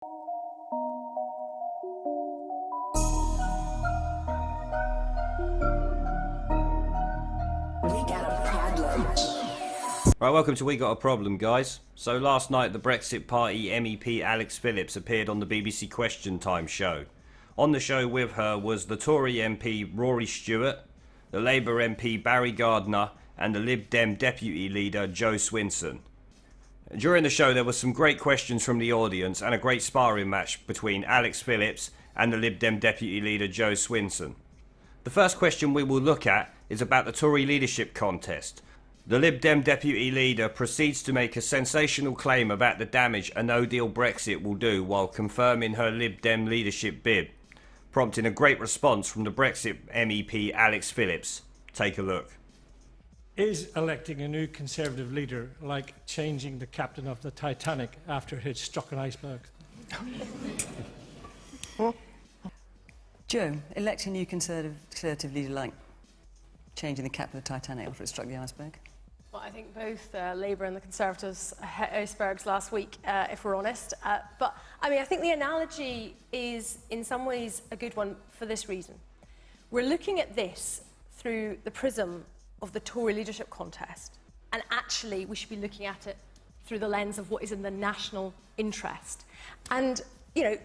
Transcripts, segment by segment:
Right, welcome to We Got a Problem, guys. So last night, the Brexit Party MEP Alex Phillips appeared on the BBC Question Time show. On the show with her was the Tory MP Rory Stewart, the Labour MP Barry Gardiner, and the Lib Dem Deputy Leader Joe Swinson. During the show, there were some great questions from the audience and a great sparring match between Alex Phillips and the Lib Dem Deputy Leader Joe Swinson. The first question we will look at is about the Tory leadership contest. The Lib Dem Deputy Leader proceeds to make a sensational claim about the damage a no-deal Brexit will do while confirming her Lib Dem leadership bid, prompting a great response from the Brexit MEP Alex Phillips. Take a look. Is electing a new Conservative leader like changing the captain of the Titanic after it had struck an iceberg? Joe, electing a new Conservative leader like changing the captain of the Titanic after it struck the iceberg? Well, I think both Labour and the Conservatives hit icebergs last week, if we're honest. But, I mean, I think the analogy is, in some ways, a good one for this reason. We're looking at this through the prism of the Tory leadership contest, and actually we should be looking at it through the lens of what is in the national interest. And, you know,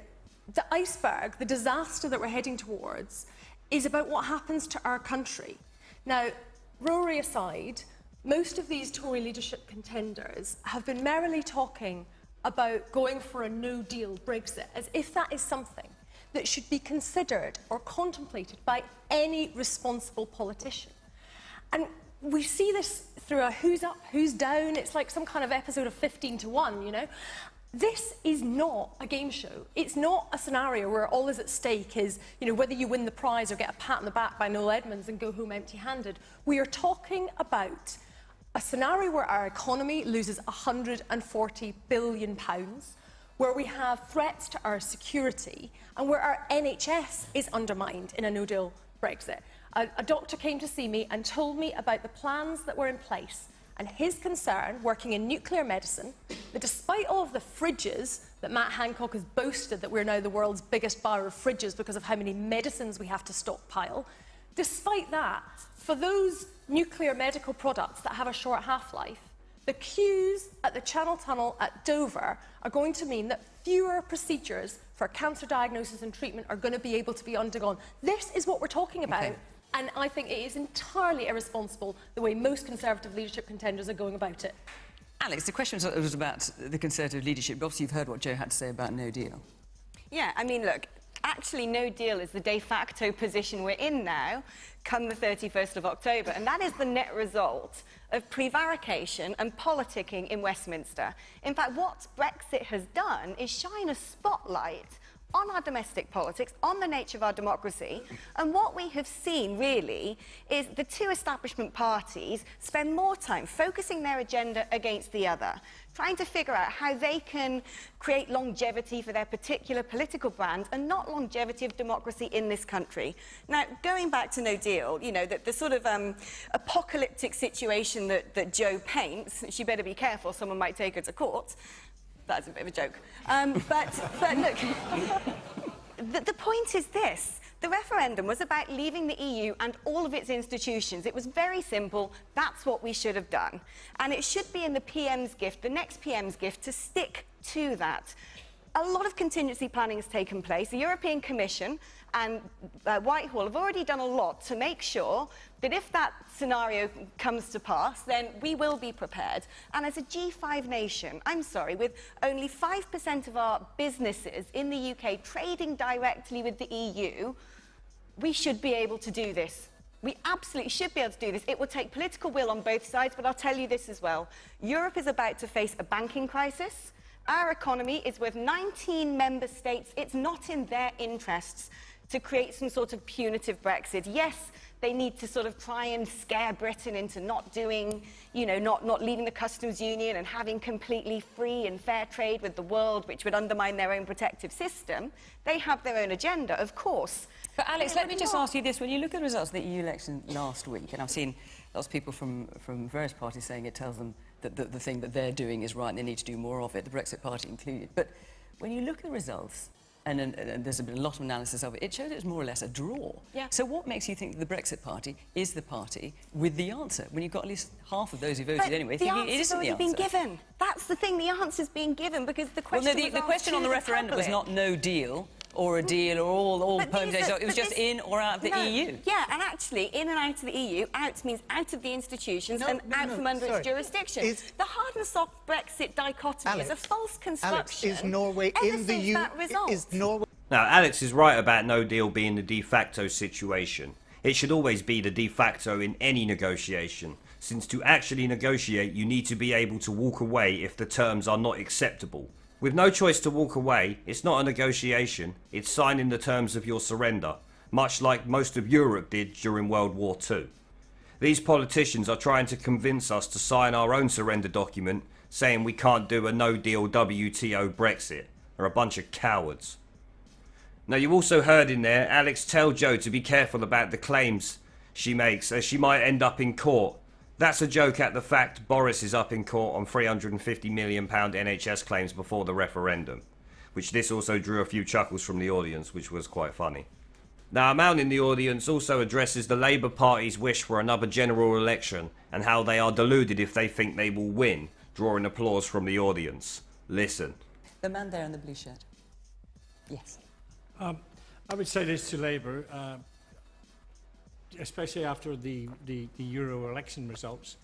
the iceberg, the disaster that we're heading towards, is about what happens to our country. Now, Rory aside, most of these Tory leadership contenders have been merrily talking about going for a no-deal Brexit, as if that is something that should be considered or contemplated by any responsible politician. And we see this through a who's up, who's down. It's like some kind of episode of 15 to 1, you know. This is not a game show. It's not a scenario where all is at stake is, you know, whether you win the prize or get a pat on the back by Noel Edmonds and go home empty-handed. We are talking about a scenario where our economy loses £140 billion, where we have threats to our security, and where our NHS is undermined in a no-deal Brexit. A doctor came to see me and told me about the plans that were in place and his concern, working in nuclear medicine, that despite all of the fridges that Matt Hancock has boasted that we're now the world's biggest buyer of fridges because of how many medicines we have to stockpile, despite that, for those nuclear medical products that have a short half-life, the queues at the Channel Tunnel at Dover are going to mean that fewer procedures for cancer diagnosis and treatment are going to be able to be undergone. This is what we're talking about. Okay. And I think it is entirely irresponsible the way most Conservative leadership contenders are going about it. Alex, the question was about the Conservative leadership. Obviously, you've heard what Joe had to say about no deal. Yeah, I mean, look, actually no deal is the de facto position we're in now, come the 31st of October, and that is the net result of prevarication and politicking in Westminster. In fact, what Brexit has done is shine a spotlight on our domestic politics, on the nature of our democracy, and what we have seen, really, is the two establishment parties spend more time focusing their agenda against the other, trying to figure out how they can create longevity for their particular political brand and not longevity of democracy in this country. Now, going back to no deal, you know, the sort of apocalyptic situation that Joe paints, she better be careful, someone might take her to court. That's a bit of a joke. But look, the point is this. The referendum was about leaving the EU and all of its institutions. It was very simple. That's what we should have done. And it should be in the PM's gift, the next PM's gift, to stick to that. A lot of contingency planning has taken place. The European Commission and Whitehall have already done a lot to make sure that if that scenario comes to pass, then we will be prepared. And as a G5 nation, I'm sorry, with only 5% of our businesses in the UK trading directly with the EU, we should be able to do this. We absolutely should be able to do this. It will take political will on both sides, but I'll tell you this as well. Europe is about to face a banking crisis. Our economy is with 19 member states. It's not in their interests to create some sort of punitive Brexit. Yes, they need to sort of try and scare Britain into not doing, you know, not leaving the customs union and having completely free and fair trade with the world, which would undermine their own protective system. They have their own agenda, of course. But Alex, let me just ask you this. When you look at the results of the EU election last week, and I've seen lots of people from various parties saying it tells them that the thing that they're doing is right and they need to do more of it, the Brexit Party included. But when you look at the results, and there's been a lot of analysis of it, it shows it's more or less a draw. Yeah. So what makes you think the Brexit Party is the party with the answer, when you've got at least half of those who voted anyway thinking it isn't the answer? The answer's already been given. That's the thing, the answer's been given, because the question Well, no, the question on the referendum was not no deal, or a deal, or all permutations. It was just in or out of the EU. Yeah, and actually, in and out of the EU, out means out of the institutions and out from under its jurisdiction. The hard and soft Brexit dichotomy is a false construction. Alex, is Norway in the EU? Is Norway? Now, Alex is right about no deal being the de facto situation. It should always be the de facto in any negotiation, since to actually negotiate you need to be able to walk away if the terms are not acceptable. With no choice to walk away, it's not a negotiation, it's signing the terms of your surrender, much like most of Europe did during World War II. These politicians are trying to convince us to sign our own surrender document, saying we can't do a no-deal WTO Brexit. They're a bunch of cowards. Now, you also heard in there Alex tell Joe to be careful about the claims she makes, as she might end up in court. That's a joke at the fact Boris is up in court on £350 million NHS claims before the referendum, which this also drew a few chuckles from the audience, which was quite funny. Now, a man in the audience also addresses the Labour Party's wish for another general election and how they are deluded if they think they will win, drawing applause from the audience. Listen. The man there in the blue shirt. Yes. I would say this to Labour, especially after the Euro election results,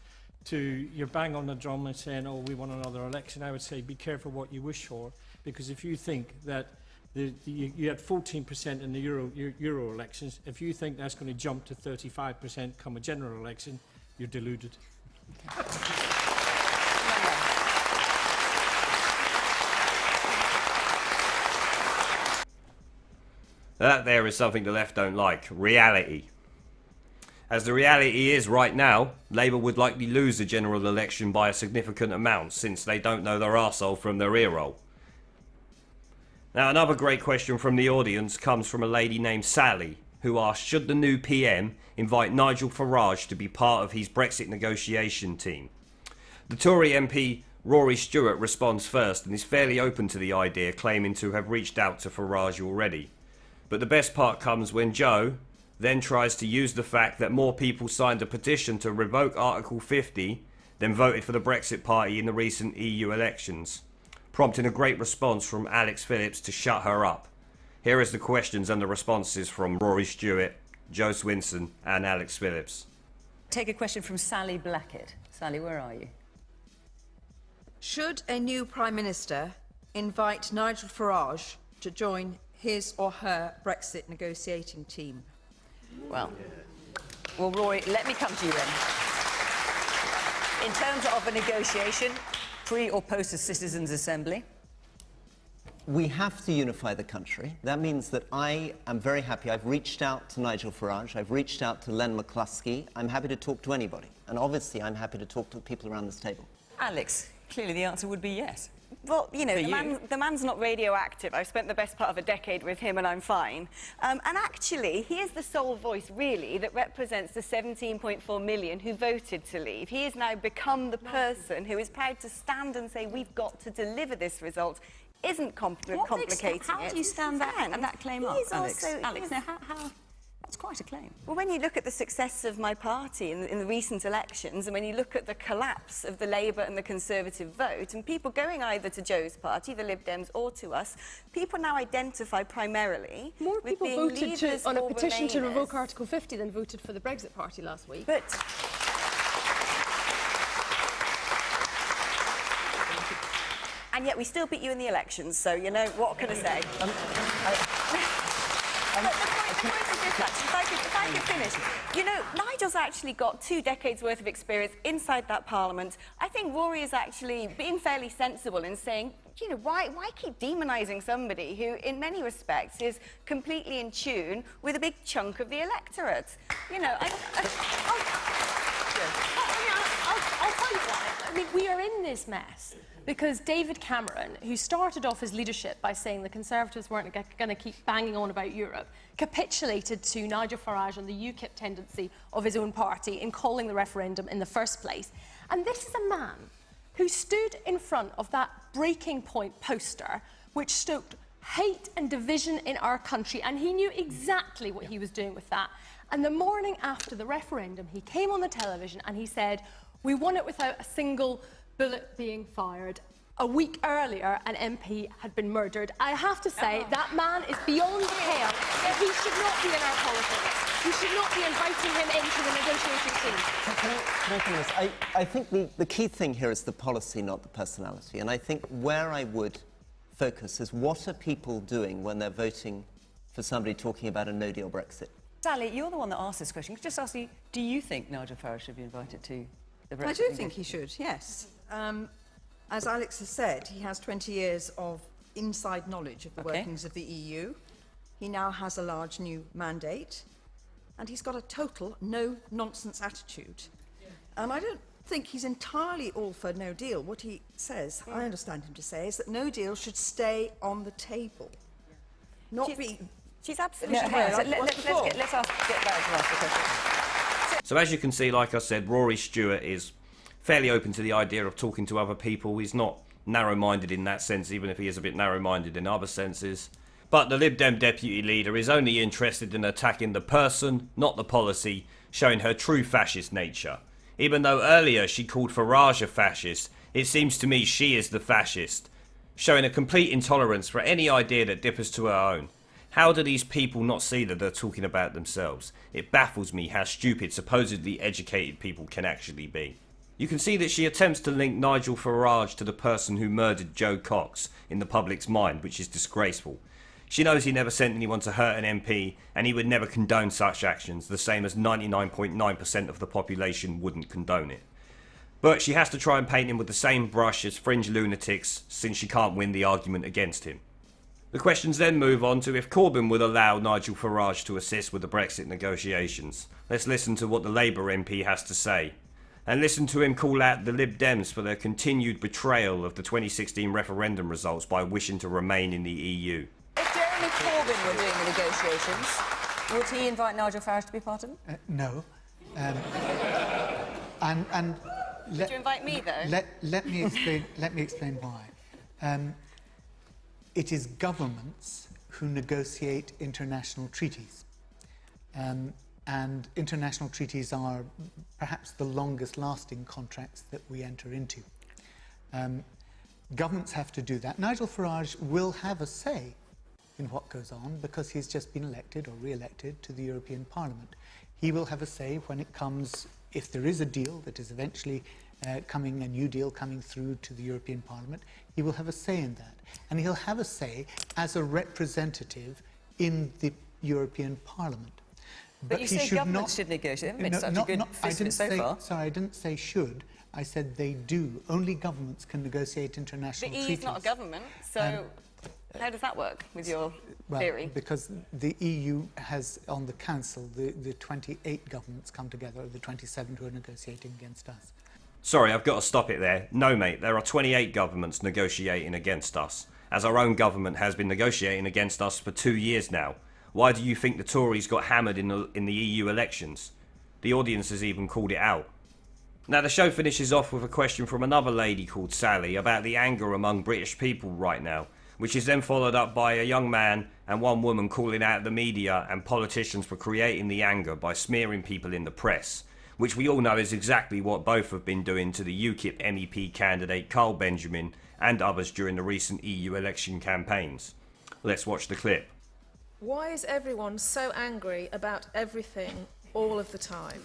you're bang on the drum and saying, oh, we want another election. I would say be careful what you wish for, because if you think that you had 14% in the Euro elections, if you think that's going to jump to 35% come a general election, you're deluded. That there is something the left don't like. Reality. As the reality is right now, Labour would likely lose the general election by a significant amount, since they don't know their arsehole from their earhole. Now, another great question from the audience comes from a lady named Sally, who asked, should the new PM invite Nigel Farage to be part of his Brexit negotiation team? The Tory MP Rory Stewart responds first and is fairly open to the idea, claiming to have reached out to Farage already. But the best part comes when Joe then tries to use the fact that more people signed a petition to revoke Article 50 than voted for the Brexit Party in the recent EU elections, prompting a great response from Alex Phillips to shut her up. Here is the questions and the responses from Rory Stewart, Joe Swinson and Alex Phillips. Take a question from Sally Blackett. Sally, where are you? Should a new Prime Minister invite Nigel Farage to join his or her Brexit negotiating team? Well, Rory, let me come to you then. In terms of a negotiation, pre or post a citizens' assembly? We have to unify the country. That means that I am very happy. I've reached out to Nigel Farage. I've reached out to Len McCluskey. I'm happy to talk to anybody. And obviously, I'm happy to talk to the people around this table. Alex, clearly the answer would be yes. Well, you know, the man's not radioactive. I've spent the best part of a decade with him and I'm fine. And actually, he is the sole voice, really, that represents the 17.4 million who voted to leave. He has now become the person who is proud to stand and say, we've got to deliver this result. Isn't complicating it. How do you stand that claim up, Alex? Alex, now, how... That's quite a claim. Well, when you look at the success of my party in the recent elections, and when you look at the collapse of the Labour and the Conservative vote, and people going either to Joe's party, the Lib Dems, or to us, people now identify primarily more with people being voted on a petition to revoke Remainers. Article 50 than voted for the Brexit Party last week. But and yet we still beat you in the elections, so, you know, what can I say? But the point is this, actually, if I could finish. You know, Nigel's actually got 2 decades' worth of experience inside that parliament. I think Rory is actually being fairly sensible in saying, you know, why keep demonising somebody who, in many respects, is completely in tune with a big chunk of the electorate? You know, I'll tell you why. I mean, we are in this mess because David Cameron, who started off his leadership by saying the Conservatives weren't going to keep banging on about Europe, capitulated to Nigel Farage and the UKIP tendency of his own party in calling the referendum in the first place. And this is a man who stood in front of that breaking point poster which stoked hate and division in our country, and he knew exactly what he was doing with that. And the morning after the referendum, he came on the television and he said, we won it without a single bullet being fired. A week earlier, an MP had been murdered. I have to say, that man is beyond pale. He should not be in our politics. We should not be inviting him into the negotiating team. Can I come this? I think the key thing here is the policy, not the personality. And I think where I would focus is what are people doing when they're voting for somebody talking about a no-deal Brexit? Sally, you're the one that asked this question. Could I just ask you, do you think Nigel Farage should be invited to the Brexit? I do think he should, yes. As Alex has said, he has 20 years of inside knowledge of the workings of the EU. He now has a large new mandate, and he's got a total no-nonsense attitude. And I don't think he's entirely all for no deal. What he says, I understand him to say, is that no deal should stay on the table, not be... She's absolutely right. So let's get back to ask the question. So as you can see, like I said, Rory Stewart is fairly open to the idea of talking to other people. He's not narrow-minded in that sense, even if he is a bit narrow-minded in other senses. But the Lib Dem deputy leader is only interested in attacking the person, not the policy, showing her true fascist nature. Even though earlier she called Farage a fascist, it seems to me she is the fascist, showing a complete intolerance for any idea that differs to her own. How do these people not see that they're talking about themselves? It baffles me how stupid supposedly educated people can actually be. You can see that she attempts to link Nigel Farage to the person who murdered Joe Cox in the public's mind, which is disgraceful. She knows he never sent anyone to hurt an MP, and he would never condone such actions, the same as 99.9% of the population wouldn't condone it. But she has to try and paint him with the same brush as fringe lunatics, since she can't win the argument against him. The questions then move on to if Corbyn would allow Nigel Farage to assist with the Brexit negotiations. Let's listen to what the Labour MP has to say. And listen to him call out the Lib Dems for their continued betrayal of the 2016 referendum results by wishing to remain in the EU. If Jeremy Corbyn were doing the negotiations, would he invite Nigel Farage to be part of them? No. Would you invite me, though? Let me explain why. It is governments who negotiate international treaties. And international treaties are perhaps the longest lasting contracts that we enter into. Governments have to do that. Nigel Farage will have a say in what goes on because he's just been elected or re-elected to the European Parliament. He will have a say when it comes, if there is a deal that is eventually a new deal coming through to the European Parliament, he will have a say in that. And he'll have a say as a representative in the European Parliament. But you say governments should negotiate. They haven't made such a good fist of it so far. Sorry, I didn't say should. I said they do. Only governments can negotiate international treaties. The EU is not a government, so how does that work with your theory? Because the EU has, on the Council, the 28 governments come together, the 27 who are negotiating against us. Sorry, I've got to stop it there. No, mate, there are 28 governments negotiating against us, as our own government has been negotiating against us for 2 years now. Why do you think the Tories got hammered in the EU elections? The audience has even called it out. Now the show finishes off with a question from another lady called Sally about the anger among British people right now, which is then followed up by a young man and one woman calling out the media and politicians for creating the anger by smearing people in the press, which we all know is exactly what both have been doing to the UKIP MEP candidate Carl Benjamin and others during the recent EU election campaigns. Let's watch the clip. Why is everyone so angry about everything all of the time?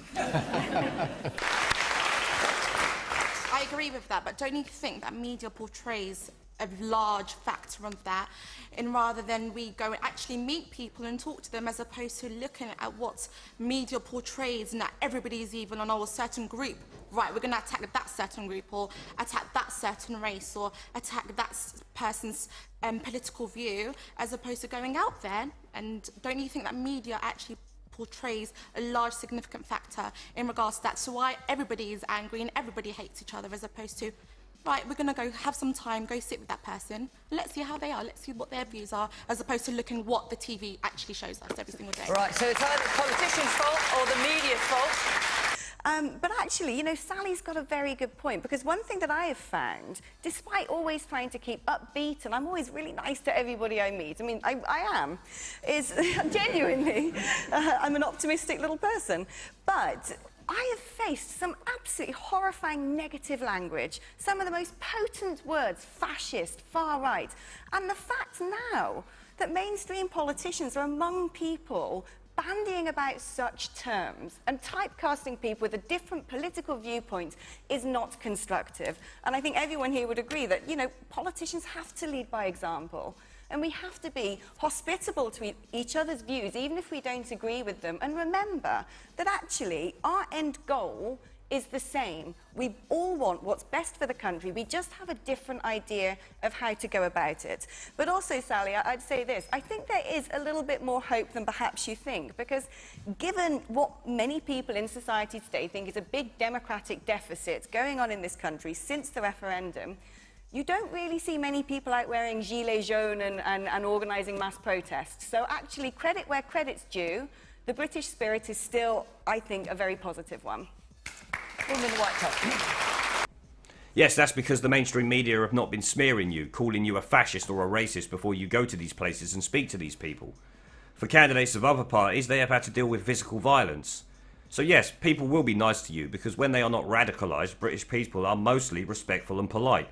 I agree with that, but don't you think that media portrays a large factor of that, and rather than we go and actually meet people and talk to them, as opposed to looking at what media portrays and that everybody is evil on a certain group, right, we're going to attack that certain group or attack that certain race or attack that person's political view, as opposed to going out there. And don't you think that media actually portrays a large significant factor in regards to that? So why everybody is angry and everybody hates each other, as opposed to, right, we're going to go have some time, go sit with that person, let's see how they are, let's see what their views are, as opposed to looking what the TV actually shows us every single day. Right, so it's either the politician's fault or the media's fault. But actually, you know, Sally's got a very good point, because one thing that I have found, despite always trying to keep upbeat, and I'm always really nice to everybody I meet, I mean, I am, is genuinely, I'm an optimistic little person, but I have faced some absolutely horrifying negative language, some of the most potent words, fascist, far right, and the fact now that mainstream politicians are among people bandying about such terms and typecasting people with a different political viewpoint is not constructive. And I think everyone here would agree that, you know, politicians have to lead by example. And we have to be hospitable to each other's views, even if we don't agree with them. And remember that actually our end goal is the same. We all want what's best for the country. We just have a different idea of how to go about it. But also, Sally, I'd say this. I think there is a little bit more hope than perhaps you think, because given what many people in society today think is a big democratic deficit going on in this country since the referendum, you don't really see many people out wearing gilets jaunes and organising mass protests. So actually, credit where credit's due, the British spirit is still, I think, a very positive one. Woman in the white top. Yes, that's because the mainstream media have not been smearing you, calling you a fascist or a racist before you go to these places and speak to these people. For candidates of other parties, they have had to deal with physical violence. So yes, people will be nice to you, because when they are not radicalised, British people are mostly respectful and polite.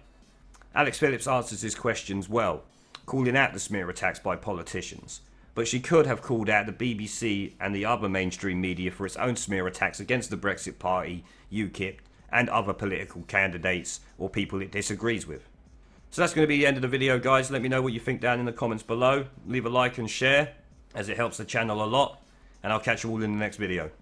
Alex Phillips answers his questions well, calling out the smear attacks by politicians. But she could have called out the BBC and the other mainstream media for its own smear attacks against the Brexit Party, UKIP, and other political candidates or people it disagrees with. So that's going to be the end of the video, guys. Let me know what you think down in the comments below. Leave a like and share, as it helps the channel a lot. And I'll catch you all in the next video.